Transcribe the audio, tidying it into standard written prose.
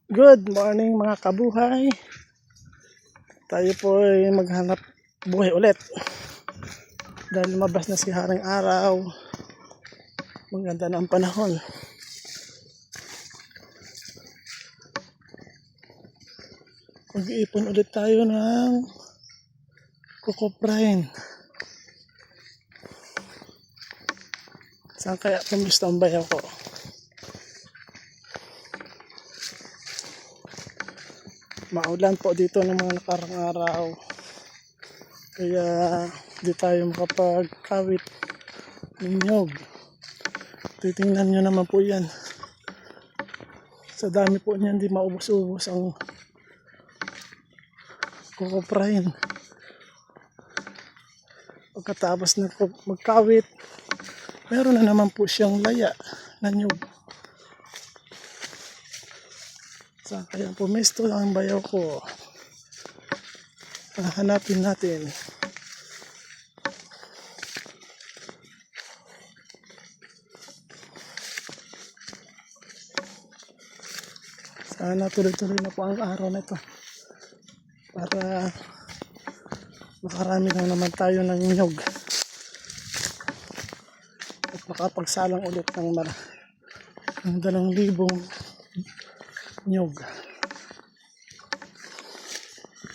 Good morning mga kabuhay. Tayo po ay maghanap buhay ulit. Dahil lumabas na si Haring Araw. Maganda na ang panahon. Mag-iipon ulit tayo ng kukuprain. Saan kaya pumusta ang bayaw ko? Maulan po dito ng mga nakarang araw. Kaya di tayo makapagkawit ng nyog. Titingnan nyo naman po yan. Sa dami po niyan di maubos-ubos ang kukuprain. Pagkatapos na magkawit, meron na naman po siyang laya na nyog. Saan kaya pumesto lang ang bayaw ko? Hanapin natin. Sana tuloy-tuloy na po ang araw na ito para makarami lang naman tayo ng nyog at makapagsalang ulit ng 2,000 nyog.